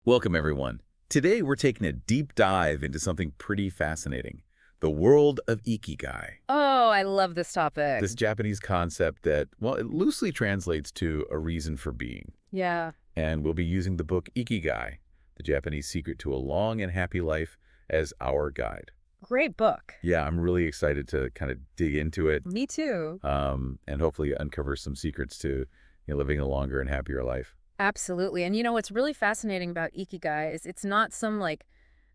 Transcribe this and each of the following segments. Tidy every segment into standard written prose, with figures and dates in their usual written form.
Welcome, everyone. Today, we're taking a deep dive into something pretty fascinating, the world of Ikigai. Oh, I love this topic. This Japanese concept that, well, it loosely translates to a reason for being. Yeah. And we'll be using the book Ikigai, The Japanese Secret to a Long and Happy Life, as our guide. Great book. Yeah, I'm really excited to kind of dig into it Me too. and hopefully uncover some secrets to living a longer and happier life. Absolutely. And what's really fascinating about Ikigai is it's not some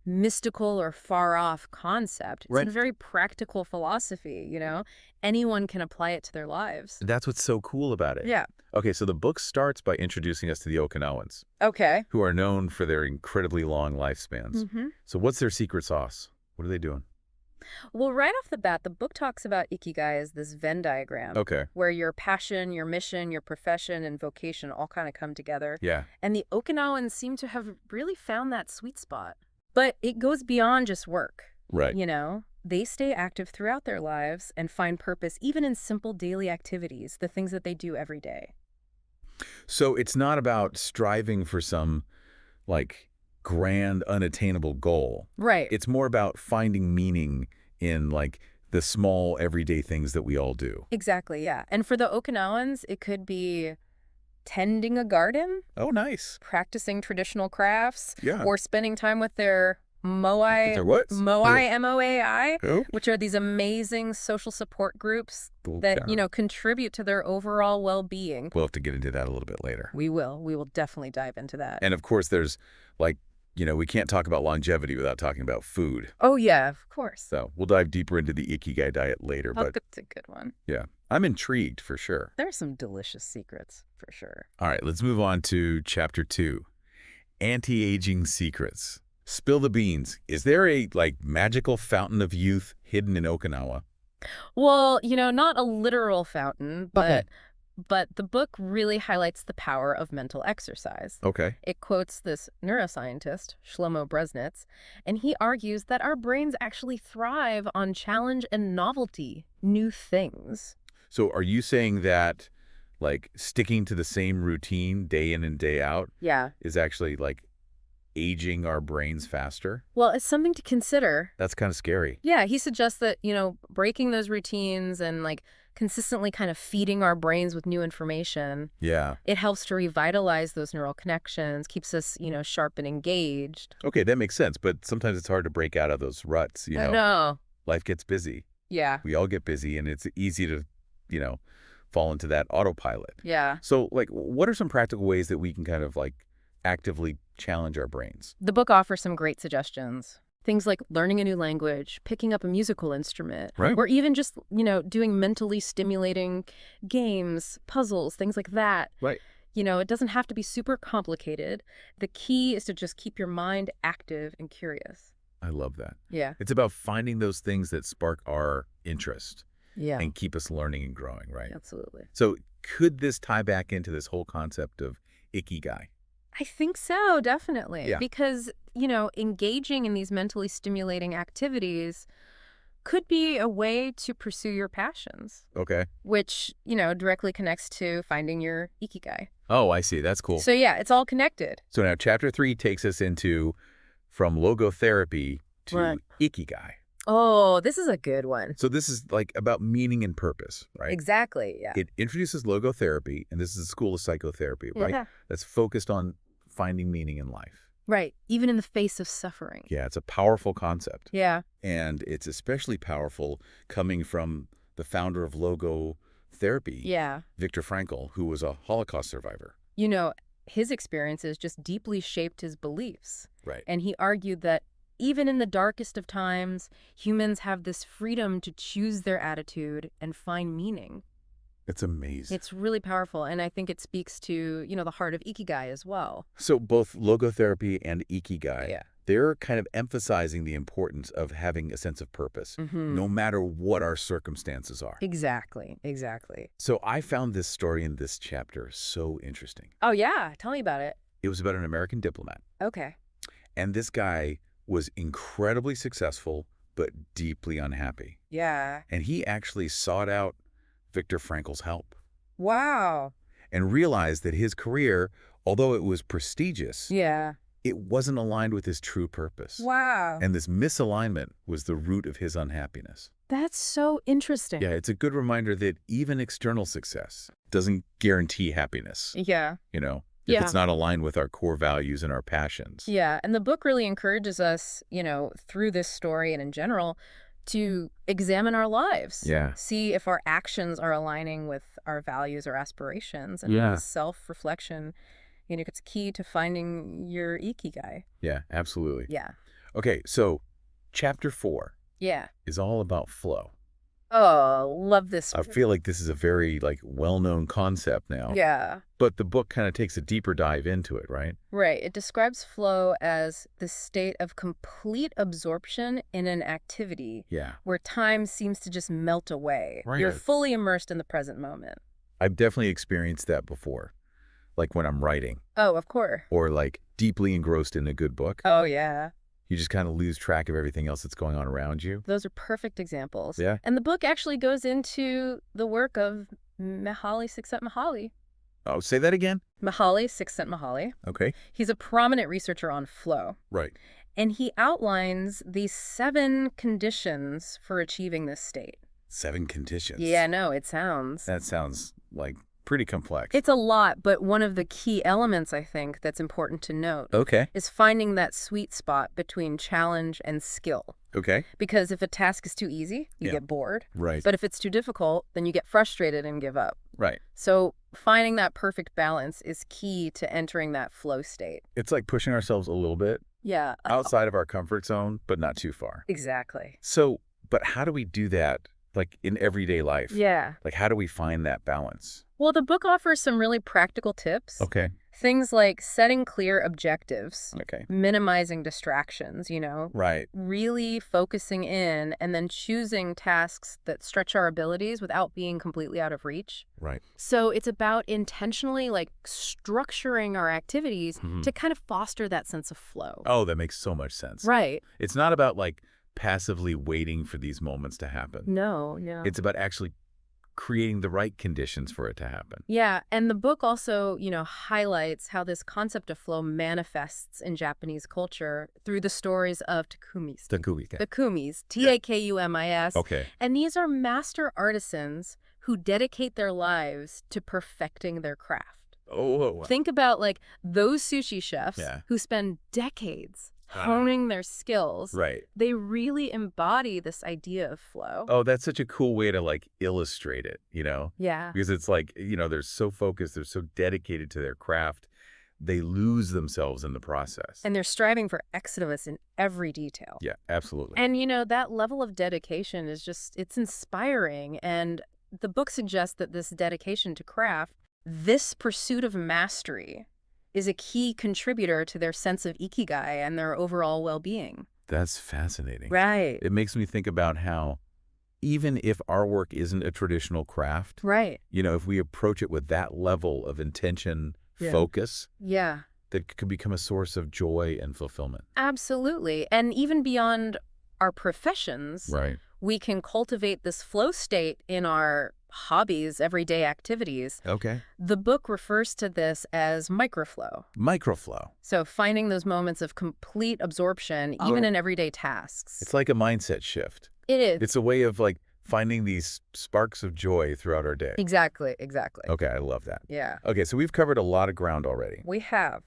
mystical or far off concept. It's Right. a very practical philosophy. Anyone can apply it to their lives. That's what's so cool about it. Yeah. Okay, so the book starts by introducing us to the Okinawans, Okay. who are known for their incredibly long lifespans. Mm-hmm. So what's their secret sauce? What are they doing? Well, right off the bat, the book talks about Ikigai as this Venn diagram Okay. where your passion, your mission, your profession, and vocation all kind of come together. Yeah. And the Okinawans seem to have really found that sweet spot. But it goes beyond just work. Right. They stay active throughout their lives and find purpose even in simple daily activities, the things that they do every day. So it's not about striving for some, grand, unattainable goal. Right. It's more about finding meaning in, the small, everyday things that we all do. Exactly, yeah. And for the Okinawans, it could be tending a garden, Oh, nice. practicing traditional crafts, Yeah. or spending time with their moai, Their what? moai, M-O-A-I, Oh. which are these amazing social support groups that, Yeah. contribute to their overall well-being. We'll have to get into that a little bit later. We will. We will definitely dive into that. And of course, there's, we can't talk about longevity without talking about food. Oh, yeah, of course. So we'll dive deeper into the Ikigai diet later. Oh, But that's a good one. yeah, I'm intrigued for sure. There are some delicious secrets, for sure. All right, let's move on to Chapter 2, Anti-Aging Secrets. Spill the beans. Is there a, magical fountain of youth hidden in Okinawa? Well, not a literal fountain, Okay. but the book really highlights the power of mental exercise. Okay. It quotes this neuroscientist, Shlomo Brzezinski, and he argues that our brains actually thrive on challenge and novelty, new things. So are you saying that, sticking to the same routine day in and day out Yeah. is actually, aging our brains faster? Well, it's something to consider. That's kind of scary. Yeah, he suggests that, breaking those routines and consistently kind of feeding our brains with new information, Yeah. it helps to revitalize those neural connections, keeps us, sharp and engaged. Okay, that makes sense. But sometimes it's hard to break out of those ruts, I know. Life gets busy. Yeah. We all get busy, and it's easy to, fall into that autopilot. Yeah. So, what are some practical ways that we can kind of, actively challenge our brains? The book offers some great suggestions. Things like learning a new language, picking up a musical instrument, Right. or even just, doing mentally stimulating games, puzzles, things like that. Right. It doesn't have to be super complicated. The key is to just keep your mind active and curious. I love that. Yeah. It's about finding those things that spark our interest Yeah. and keep us learning and growing, right? Absolutely. So could this tie back into this whole concept of Ikigai? I think so, definitely. Yeah. Because, engaging in these mentally stimulating activities could be a way to pursue your passions, Okay. which, directly connects to finding your Ikigai. Oh, I see. That's cool. So yeah, it's all connected. So now Chapter 3 takes us into from logotherapy to Right. Ikigai. Oh, this is a good one. So this is about meaning and purpose, right? Exactly, yeah. It introduces logotherapy, and this is a school of psychotherapy, right? Yeah. That's focused on finding meaning in life. Right, even in the face of suffering. Yeah, it's a powerful concept. Yeah. And it's especially powerful coming from the founder of logotherapy, Yeah. Viktor Frankl, who was a Holocaust survivor. His experiences just deeply shaped his beliefs. Right. And he argued that even in the darkest of times, humans have this freedom to choose their attitude and find meaning. It's amazing. It's really powerful, and I think it speaks to, the heart of Ikigai as well. So both logotherapy and Ikigai, Yeah. they're kind of emphasizing the importance of having a sense of purpose, no matter what our circumstances are. Exactly, exactly. So I found this story in this chapter so interesting. Oh, yeah. Tell me about it. It was about an American diplomat, Okay. and this guy was incredibly successful, but deeply unhappy. Yeah. And he actually sought out Viktor Frankl's help Wow. and realized that his career, although it was prestigious, Yeah. it wasn't aligned with his true purpose. Wow. And this misalignment was the root of his unhappiness. That's so interesting. Yeah, it's a good reminder that even external success doesn't guarantee happiness, Yeah. you know, if Yeah. it's not aligned with our core values and our passions. Yeah. And the book really encourages us, through this story and in general, to examine our lives. Yeah. See if our actions are aligning with our values or aspirations. And Yeah. self-reflection, it's key to finding your Ikigai. Yeah, absolutely. Yeah. Okay, so chapter 4 Yeah. is all about flow. Oh, love this. I feel like this is a very well-known concept now. Yeah. But the book kind of takes a deeper dive into it, right? Right. It describes flow as the state of complete absorption in an activity Yeah. where time seems to just melt away. Right. You're fully immersed in the present moment. I've definitely experienced that before, like when I'm writing Oh, of course. or deeply engrossed in a good book. Oh, yeah. You just kind of lose track of everything else that's going on around you. Those are perfect examples. Yeah. And the book actually goes into the work of Mihaly Csikszentmihalyi. Oh, say that again? Mihaly Csikszentmihalyi. Okay. He's a prominent researcher on flow. Right. And he outlines these 7 conditions for achieving this state. 7 conditions. Yeah, no, it sounds. That sounds pretty complex. It's a lot, but one of the key elements, I think, that's important to note Okay. is finding that sweet spot between challenge and skill. Okay. Because if a task is too easy, you Yeah. get bored. Right. But if it's too difficult, then you get frustrated and give up. Right. So finding that perfect balance is key to entering that flow state. It's like pushing ourselves a little bit Yeah. outside of our comfort zone, but not too far. Exactly. So, but how do we do that in everyday life? Yeah. How do we find that balance? Well, the book offers some really practical tips. Okay. Things like setting clear objectives, Okay. minimizing distractions, Right. really focusing in, and then choosing tasks that stretch our abilities without being completely out of reach. Right. So it's about intentionally structuring our activities Mhm. to kind of foster that sense of flow. Oh, that makes so much sense. Right. It's not about passively waiting for these moments to happen. No. It's about actually creating the right conditions for it to happen. Yeah, and the book also, highlights how this concept of flow manifests in Japanese culture through the stories of takumis. Takumis, Takumis. Okay. And these are master artisans who dedicate their lives to perfecting their craft. Oh. Think about those sushi chefs Yeah. who spend decades honing their skills. Right. They really embody this idea of flow. Oh, that's such a cool way to illustrate it, Yeah. Because it's they're so focused, they're so dedicated to their craft, they lose themselves in the process. And they're striving for excellence in every detail. Yeah, absolutely. And, that level of dedication is it's inspiring. And the book suggests that this dedication to craft, this pursuit of mastery, is a key contributor to their sense of Ikigai and their overall well-being. That's fascinating. Right. It makes me think about how even if our work isn't a traditional craft, Right. if we approach it with that level of intention, Yeah. focus, Yeah. that could become a source of joy and fulfillment. Absolutely. And even beyond our professions, Right. we can cultivate this flow state in our hobbies, everyday activities. Okay. The book refers to this as microflow. Microflow. So finding those moments of complete absorption, even in everyday tasks. It's like a mindset shift. It is. It's a way of finding these sparks of joy throughout our day. Exactly. Okay, I love that. Yeah. Okay, so we've covered a lot of ground already. We have.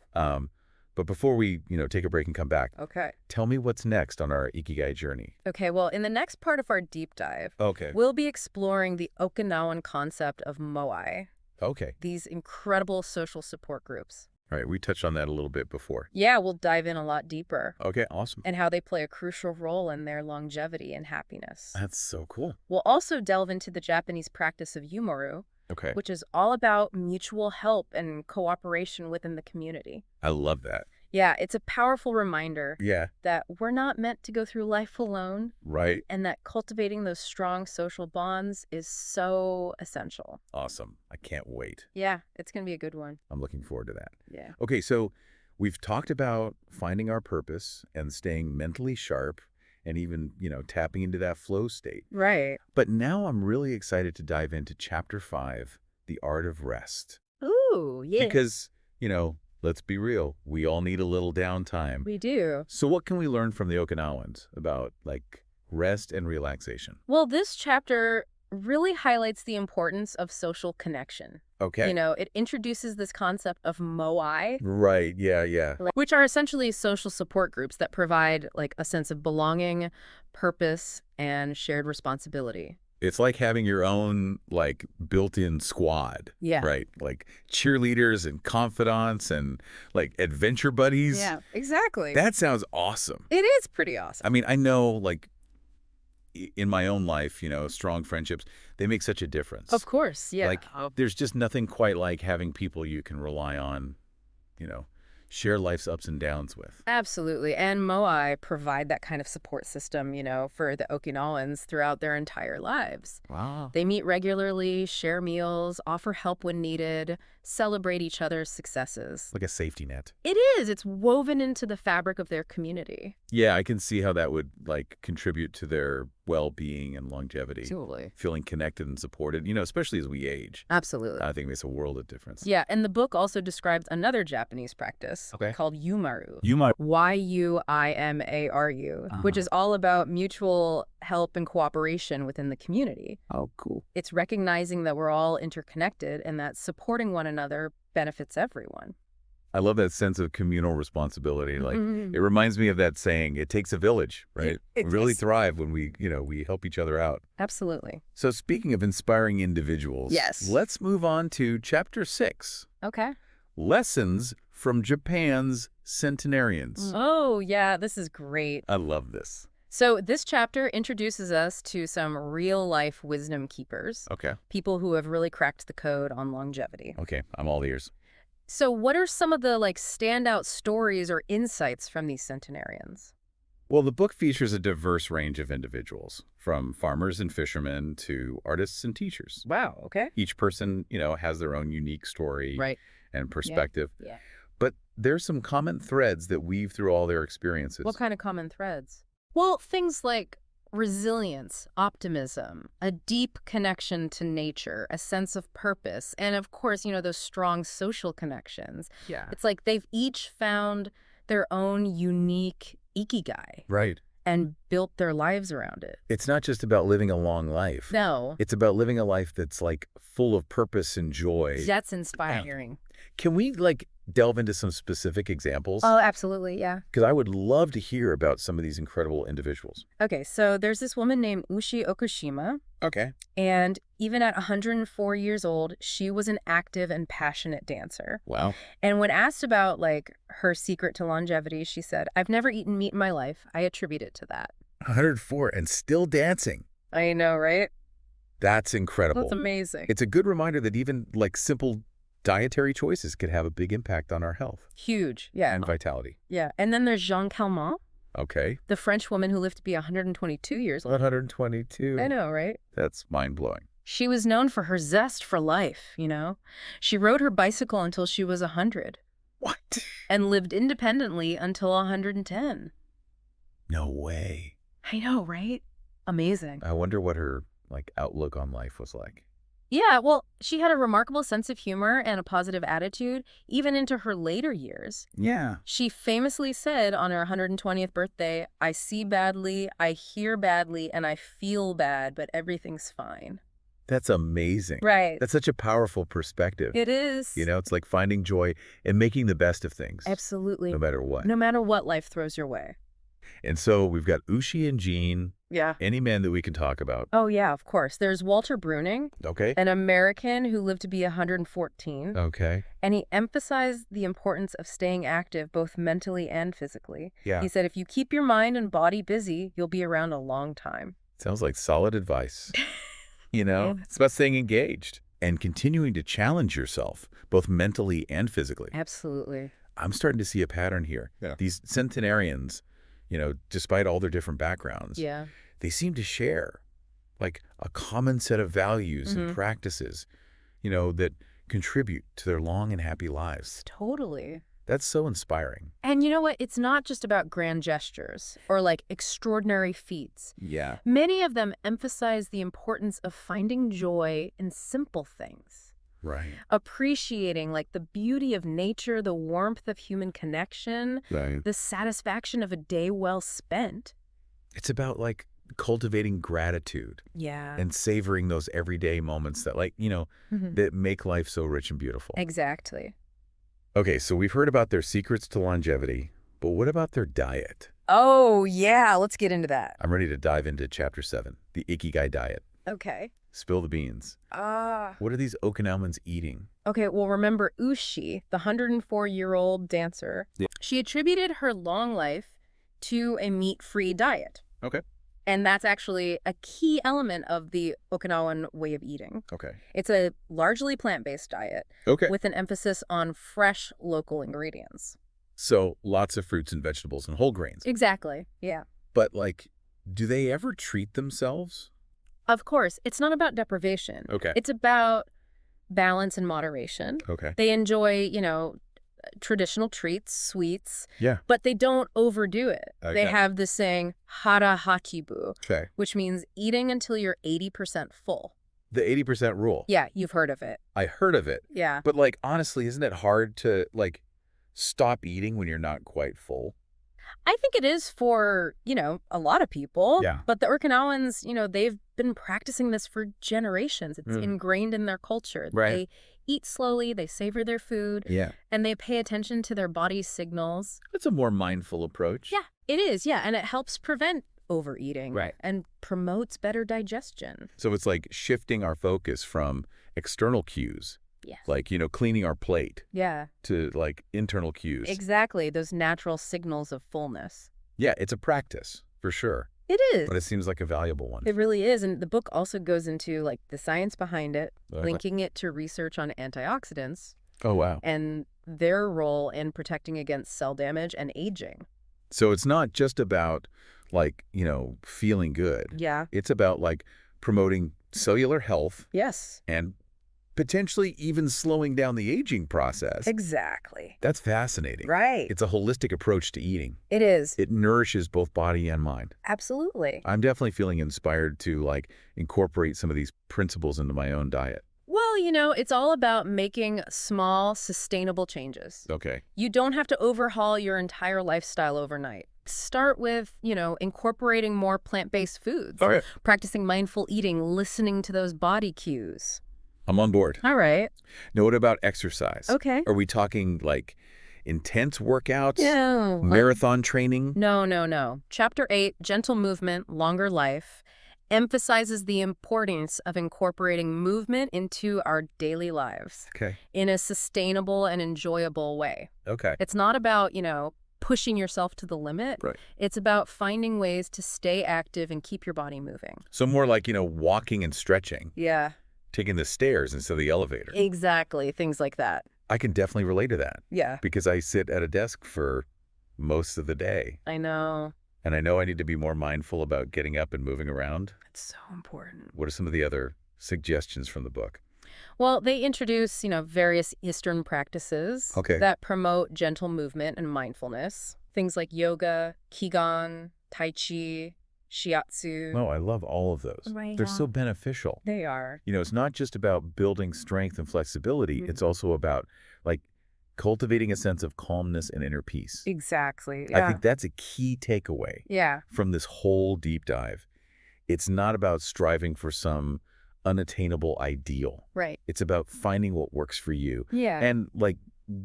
But before we, take a break and come back, Okay. tell me what's next on our Ikigai journey. Okay, well, in the next part of our deep dive, Okay. we'll be exploring the Okinawan concept of moai, Okay. these incredible social support groups. All right, we touched on that a little bit before. Yeah, we'll dive in a lot deeper. Okay, awesome. And how they play a crucial role in their longevity and happiness. That's so cool. We'll also delve into the Japanese practice of yumoru, Okay. which is all about mutual help and cooperation within the community. I love that. Yeah, it's a powerful reminder Yeah. that we're not meant to go through life alone, Right. and that cultivating those strong social bonds is so essential. Awesome. I can't wait. Yeah, it's going to be a good one. I'm looking forward to that. Yeah. Okay, so we've talked about finding our purpose and staying mentally sharp and even, tapping into that flow state. Right. But now I'm really excited to dive into Chapter 5, The Art of Rest. Ooh, yeah. Because, let's be real. We all need a little downtime. We do. So what can we learn from the Okinawans about, like, rest and relaxation? Well, this chapter really highlights the importance of social connection. Okay. It introduces this concept of moai, Right, yeah. which are essentially social support groups that provide like a sense of belonging, purpose, and shared responsibility. It's like having your own, like, built-in squad. Yeah. Right? Like cheerleaders and confidants and, like, adventure buddies. Yeah, exactly. That sounds awesome. It is pretty awesome. I mean, I know, like, in my own life, strong friendships, they make such a difference. Of course, yeah. Like, there's just nothing quite like having people you can rely on, share life's ups and downs with. Absolutely. And moai provide that kind of support system, for the Okinawans throughout their entire lives. Wow. They meet regularly, share meals, offer help when needed, celebrate each other's successes. Like a safety net. It is. It's woven into the fabric of their community. Yeah, I can see how that would, like, contribute to their well-being and longevity. Absolutely. Feeling connected and supported, especially as we age. Absolutely. I think it makes a world of difference. Yeah, and the book also describes another Japanese practice called yumaru. Yuimaru, which is all about mutual help and cooperation within the community. Oh, cool. It's recognizing that we're all interconnected and that supporting one another benefits everyone. I love that sense of communal responsibility. Like, it reminds me of that saying, it takes a village, right? It we really does. thrive when we help each other out. Absolutely. So speaking of inspiring individuals, Yes. let's move on to Chapter 6, Okay. Lessons from Japan's Centenarians. Oh, yeah, this is great. I love this. So this chapter introduces us to some real-life wisdom keepers, Okay. people who have really cracked the code on longevity. Okay, I'm all ears. So what are some of the standout stories or insights from these centenarians? Well, the book features a diverse range of individuals, from farmers and fishermen to artists and teachers. Wow, okay. Each person, has their own unique story Right. and perspective. Yeah. But there's some common threads that weave through all their experiences. What kind of common threads? Well, things like resilience, optimism, a deep connection to nature, a sense of purpose, and of course, those strong social connections. Yeah. It's like they've each found their own unique Ikigai Right. and built their lives around it. It's not just about living a long life. No, It's about living a life that's, like, full of purpose and joy. that's inspiring. Can we, like, delve into some specific examples? Oh, absolutely, yeah. Because I would love to hear about some of these incredible individuals. Okay, so there's this woman named Ushi Okushima, Okay. and even at 104 years old, she was an active and passionate dancer. Wow. And when asked about, her secret to longevity, she said, "I've never eaten meat in my life. I attribute it to that." 104 and still dancing. I know, right? That's incredible. That's amazing. It's a good reminder that even, like, simple dietary choices could have a big impact on our health Huge, yeah. and vitality. Yeah, and then there's Jeanne Calment, Okay. the French woman who lived to be 122 years old. 122. I know, right? That's mind-blowing. She was known for her zest for life, She rode her bicycle until she was 100 What? and lived independently until 110. No way. I know, right? Amazing. I wonder what her, like, outlook on life was like. Yeah, well, she had a remarkable sense of humor and a positive attitude, even into her later years. Yeah. She famously said on her 120th birthday, "I see badly, I hear badly, and I feel bad, but everything's fine." That's amazing. Right. That's such a powerful perspective. It is. It's like finding joy and making the best of things. Absolutely. No matter what. No matter what life throws your way. And so we've got Ushi and Jean, Yeah. any man that we can talk about. Oh, yeah, of course. There's Walter Bruning, Okay. an American who lived to be 114. Okay. And he emphasized the importance of staying active both mentally and physically. Yeah. He said, if you keep your mind and body busy, you'll be around a long time. Sounds like solid advice. Yeah. It's about staying engaged and continuing to challenge yourself, both mentally and physically. Absolutely. I'm starting to see a pattern here. Yeah. These centenarians, despite all their different backgrounds, Yeah. they seem to share, like, a common set of values and Mhm. practices, that contribute to their long and happy lives. Totally. That's so inspiring. And you know what? It's not just about grand gestures or extraordinary feats. Yeah. Many of them emphasize the importance of finding joy in simple things. Right. appreciating like the beauty of nature, the warmth of human connection, Right. the satisfaction of a day well spent. It's about like cultivating gratitude Yeah. and savoring those everyday moments that Mhm. that make life so rich and beautiful. Exactly. Okay, so we've heard about their secrets to longevity, but what about their diet? Oh, yeah. Let's get into that. I'm ready to dive into chapter 7, the Ikigai diet. Okay. Spill the beans. What are these Okinawans eating? Okay, well, remember Ushi, the 104-year-old dancer. Yeah. She attributed her long life to a meat-free diet. Okay. And that's actually a key element of the Okinawan way of eating. Okay. It's a largely plant-based diet Okay. with an emphasis on fresh local ingredients. So lots of fruits and vegetables and whole grains. Exactly, yeah. But do they ever treat themselves? Of course, it's not about deprivation. Okay. It's about balance and moderation. Okay. They enjoy, traditional treats, sweets, Yeah. but they don't overdo it. Okay. They have this saying, hara hakibu, Okay. which means eating until you're 80% full. The 80% rule. Yeah, you've heard of it. I heard of it. Yeah. But honestly, isn't it hard to stop eating when you're not quite full? I think it is for, a lot of people. Yeah. But the Okinawans, they've been practicing this for generations. It's ingrained in their culture. Right. They eat slowly, they savor their food, Yeah. and they pay attention to their body's signals. It's a more mindful approach. Yeah, it is. Yeah, and it helps prevent overeating. Right. And promotes better digestion. So it's shifting our focus from external cues, Yes. cleaning our plate, Yeah, to internal cues. exactly. Those natural signals of fullness. Yeah, it's a practice, for sure. It is. But it seems like a valuable one. It really is. And the book also goes into the science behind it, Okay. linking it to research on antioxidants Oh, wow. and their role in protecting against cell damage and aging. So it's not just about, feeling good. Yeah. It's about, promoting cellular health Yes. and potentially even slowing down the aging process. Exactly. That's fascinating. Right. It's a holistic approach to eating. It is. It nourishes both body and mind. Absolutely. I'm definitely feeling inspired to, incorporate some of these principles into my own diet. Well, it's all about making small, sustainable changes. Okay. You don't have to overhaul your entire lifestyle overnight. Start with, incorporating more plant-based foods, All right. practicing mindful eating, listening to those body cues. I'm on board. All right. Now, what about exercise? Okay. Are we talking, intense workouts? No. Marathon training? No. Chapter 8, Gentle Movement, Longer Life, emphasizes the importance of incorporating movement into our daily lives Okay. in a sustainable and enjoyable way. Okay. It's not about, pushing yourself to the limit. Right. It's about finding ways to stay active and keep your body moving. So more walking and stretching, Yeah, taking the stairs instead of the elevator. exactly. Things like that. I can definitely relate to that Yeah, because I sit at a desk for most of the day. I know. And I know I need to be more mindful about getting up and moving around. It's so important. What are some of the other suggestions from the book? Well, they introduce, various Eastern practices Okay. that promote gentle movement and mindfulness. Things like yoga, qigong, tai chi, shiatsu. Oh, I love all of those. Right, They're yeah. so beneficial. They are. It's not just about building strength and flexibility. Mhm. It's also about cultivating a sense of calmness and inner peace. Exactly. I think that's a key takeaway Yeah. from this whole deep dive. It's not about striving for some unattainable ideal. Right. It's about finding what works for you Yeah. and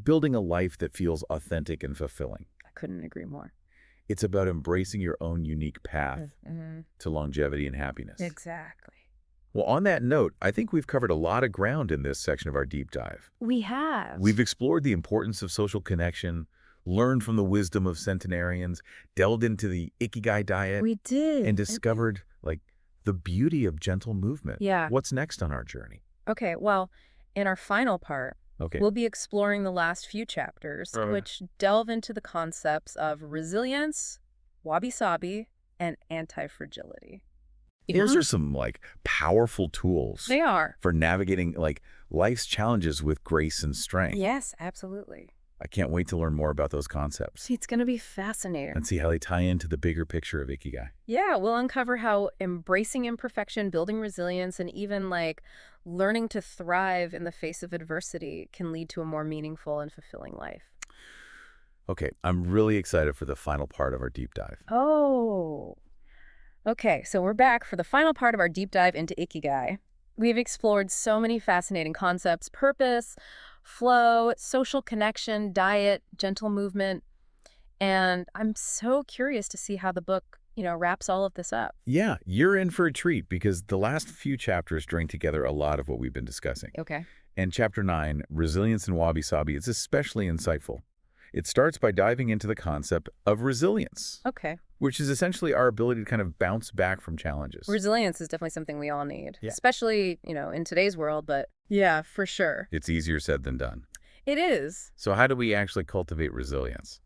building a life that feels authentic and fulfilling. I couldn't agree more. It's about embracing your own unique path Mm-hmm. to longevity and happiness. Exactly. Well, on that note, I think we've covered a lot of ground in this section of our deep dive. We have. We've explored the importance of social connection, learned from the wisdom of centenarians, delved into the Ikigai diet, We did. and discovered the beauty of gentle movement. Yeah. What's next on our journey? Okay, well, in our final part, Okay. we'll be exploring the last few chapters, which delve into the concepts of resilience, wabi-sabi, and anti-fragility. Those are some powerful tools They are. for navigating life's challenges with grace and strength. Yes, absolutely. I can't wait to learn more about those concepts It's going to be fascinating. and see how they tie into the bigger picture of Ikigai. Yeah, we'll uncover how embracing imperfection, building resilience, and even like learning to thrive in the face of adversity can lead to a more meaningful and fulfilling life. Okay, I'm really excited for the final part of our deep dive. Oh, okay. So we're back for the final part of our deep dive into Ikigai. We've explored so many fascinating concepts: purpose, flow, social connection, diet, gentle movement. And I'm so curious to see how the book, wraps all of this up. Yeah, you're in for a treat because the last few chapters string together a lot of what we've been discussing. Okay. And Chapter 9, Resilience and Wabi-Sabi, is especially insightful. It starts by diving into the concept of resilience, Okay. which is essentially our ability to kind of bounce back from challenges. Resilience is definitely something we all need, Yeah. especially, in today's world, but yeah, for sure. It's easier said than done. It is. So how do we actually cultivate resilience?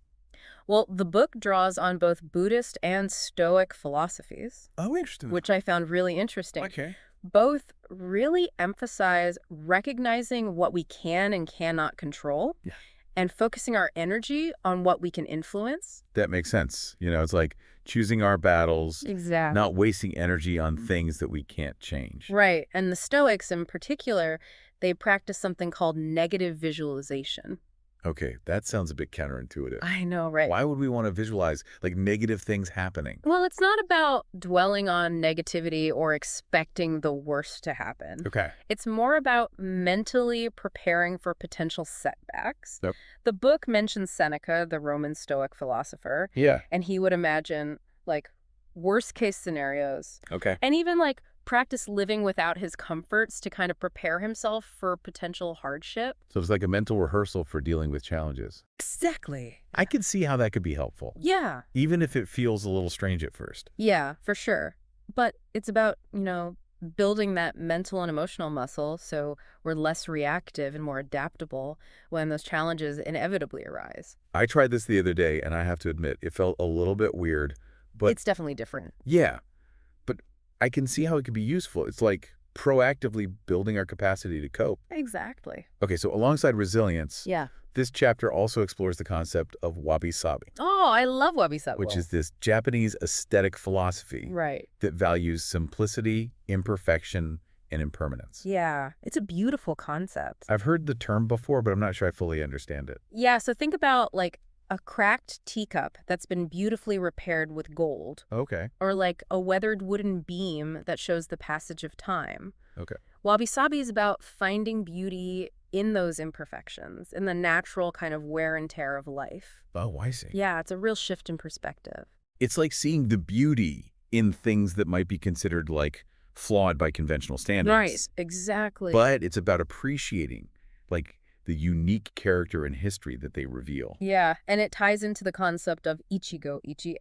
Well, the book draws on both Buddhist and Stoic philosophies, Oh, interesting. which I found really interesting. Okay. Both really emphasize recognizing what we can and cannot control, Yeah. and focusing our energy on what we can influence. That makes sense. It's like choosing our battles, Exactly. not wasting energy on things that we can't change. Right. And the Stoics in particular, they practice something called negative visualization. Okay, that sounds a bit counterintuitive. I know, right? Why would we want to visualize like negative things happening? Well, it's not about dwelling on negativity or expecting the worst to happen. Okay. It's more about mentally preparing for potential setbacks. Yep. The book mentions Seneca, the Roman Stoic philosopher, Yeah. and he would imagine like worst case scenarios Okay. and even like practice living without his comforts to kind of prepare himself for potential hardship. So it's like a mental rehearsal for dealing with challenges. Exactly. I could see how that could be helpful, Yeah. even if it feels a little strange at first. Yeah, for sure. But it's about, building that mental and emotional muscle so we're less reactive and more adaptable when those challenges inevitably arise. I tried this the other day, and I have to admit, it felt a little bit weird, but It's definitely different. yeah, but I can see how it could be useful. It's like proactively building our capacity to cope. Exactly. Okay, so alongside resilience, Yeah. this chapter also explores the concept of wabi-sabi, Oh, I love wabi-sabi. which is this Japanese aesthetic philosophy Right. that values simplicity, imperfection, and impermanence. Yeah. It's a beautiful concept. I've heard the term before, but I'm not sure I fully understand it. Yeah, so think about like a cracked teacup that's been beautifully repaired with gold, Okay. or like a weathered wooden beam that shows the passage of time. Okay. Wabi-sabi is about finding beauty in those imperfections, in the natural kind of wear and tear of life. Oh, I see. Yeah, it's a real shift in perspective. It's like seeing the beauty in things that might be considered like flawed by conventional standards. Right, exactly. But it's about appreciating like the unique character and history that they reveal. Yeah, and it ties into the concept of ichigo ichie,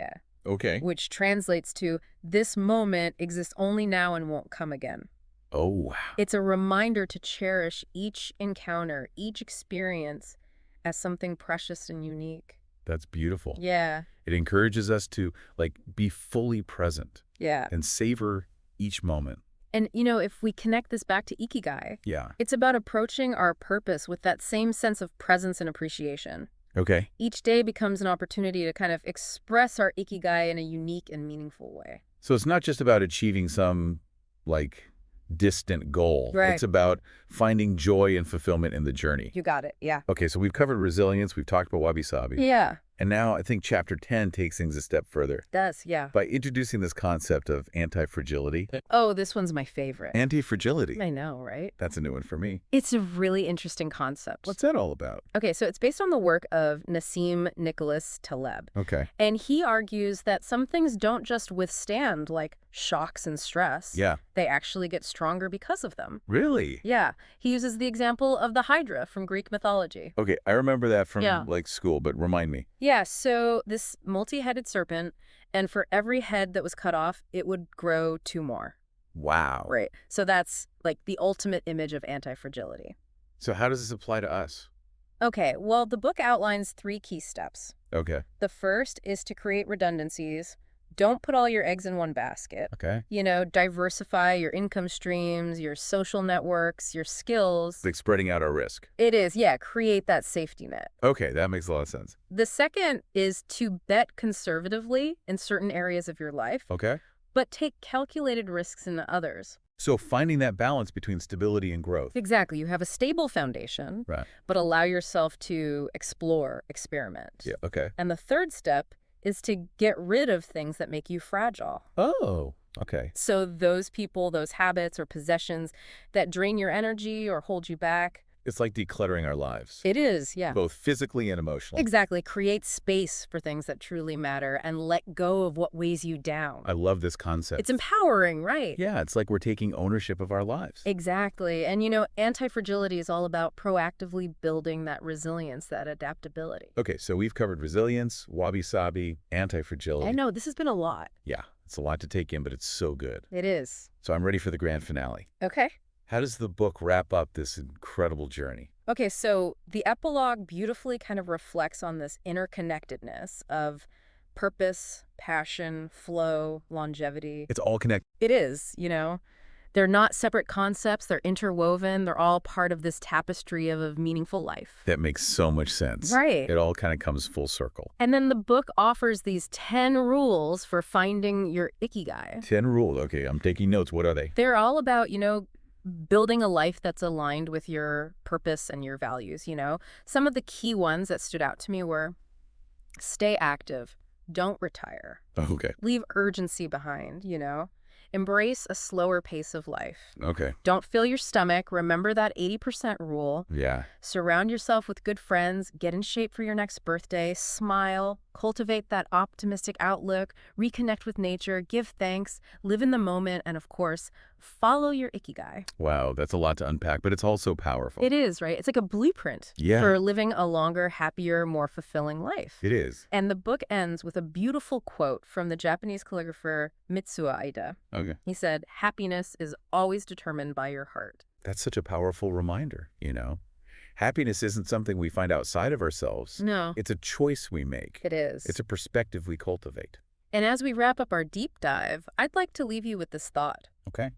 Okay. which translates to this moment exists only now and won't come again. Oh, wow. It's a reminder to cherish each encounter, each experience as something precious and unique. That's beautiful. Yeah, It encourages us to like be fully present yeah. and savor each moment. And, if we connect this back to Ikigai, Yeah. it's about approaching our purpose with that same sense of presence and appreciation. Okay. Each day becomes an opportunity to kind of express our Ikigai in a unique and meaningful way. So it's not just about achieving some like distant goal. Right. It's about finding joy and fulfillment in the journey. You got it, yeah. Okay, so we've covered resilience, we've talked about wabi-sabi, Yeah, and now I think Chapter 10 takes things a step further it does, yeah. by introducing this concept of anti-fragility. Oh, this one's my favorite. Anti-fragility. I know, right? That's a new one for me. It's a really interesting concept. What's that all about? Okay, so it's based on the work of Nassim Nicholas Taleb. Okay. And he argues that some things don't just withstand, like, shocks and stress. Yeah. They actually get stronger because of them. Really? Yeah. He uses the example of the Hydra from Greek mythology. Okay, I remember that from Yeah. like school, but remind me. Yeah, so this multi-headed serpent, and for every head that was cut off, it would grow 2 more. Wow. Right. So that's, like, the ultimate image of anti-fragility. So how does this apply to us? Okay, well, the book outlines 3 key steps. Okay. The first is to create redundancies, Don't put all your eggs in one basket. Okay. Diversify your income streams, your social networks, your skills. Like spreading out our risk. It is, yeah, create that safety net. Okay, that makes a lot of sense. The second is to bet conservatively in certain areas of your life, Okay. but take calculated risks in others. So finding that balance between stability and growth. Exactly. You have a stable foundation, Right. but allow yourself to explore, experiment. Yeah, okay. And the third step is to get rid of things that make you fragile. Oh, okay. So those people, those habits or possessions that drain your energy or hold you back. It's like decluttering our lives. It is, yeah. Both physically and emotionally. Exactly. Create space for things that truly matter and let go of what weighs you down. I love this concept. It's empowering, right? Yeah, it's like we're taking ownership of our lives. Exactly. And anti-fragility is all about proactively building that resilience, that adaptability. Okay, so we've covered resilience, wabi-sabi, anti-fragility. I know, this has been a lot. Yeah, it's a lot to take in, but it's so good. It is. So I'm ready for the grand finale. Okay. How does the book wrap up this incredible journey? Okay, so the epilogue beautifully kind of reflects on this interconnectedness of purpose, passion, flow, longevity. It's all connected. It is. They're not separate concepts. They're interwoven. They're all part of this tapestry of a meaningful life. That makes so much sense. Right. It all kind of comes full circle. And then the book offers these 10 rules for finding your Ikigai. 10 rules. Okay, I'm taking notes. What are they? They're all about, building a life that's aligned with your purpose and your values. Some of the key ones that stood out to me were stay active, don't retire, Okay. leave urgency behind, embrace a slower pace of life. Okay. Don't fill your stomach. Remember that 80% rule. Yeah. Surround yourself with good friends. Get in shape for your next birthday. Smile. Cultivate that optimistic outlook. Reconnect with nature. Give thanks. Live in the moment. And of course, follow your Ikigai. Wow, that's a lot to unpack, but it's also powerful. It is, right? It's like a blueprint for living a longer, happier, more fulfilling life. It is. And the book ends with a beautiful quote from the Japanese calligrapher Mitsuo Aida. Okay. He said, "Happiness is always determined by your heart." That's such a powerful reminder, Happiness isn't something we find outside of ourselves. No. It's a choice we make. It is. It's a perspective we cultivate. And as we wrap up our deep dive, I'd like to leave you with this thought. Okay.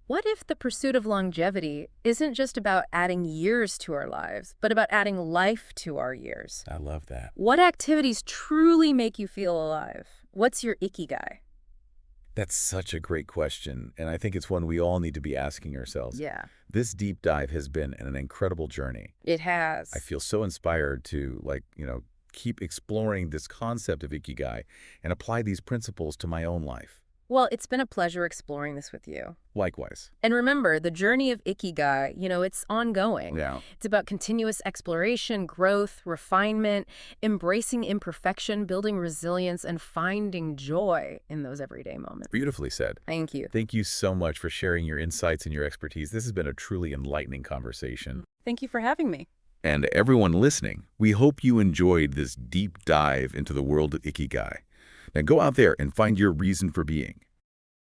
What if the pursuit of longevity isn't just about adding years to our lives, but about adding life to our years? I love that. What activities truly make you feel alive? What's your Ikigai? That's such a great question, and I think it's one we all need to be asking ourselves. Yeah. This deep dive has been an incredible journey. It has. I feel so inspired to, keep exploring this concept of Ikigai and apply these principles to my own life. Well, it's been a pleasure exploring this with you. Likewise. And remember, the journey of Ikigai, it's ongoing. Yeah. It's about continuous exploration, growth, refinement, embracing imperfection, building resilience, and finding joy in those everyday moments. Beautifully said. Thank you. Thank you so much for sharing your insights and your expertise. This has been a truly enlightening conversation. Thank you for having me. And everyone listening, we hope you enjoyed this deep dive into the world of Ikigai. Now go out there and find your reason for being.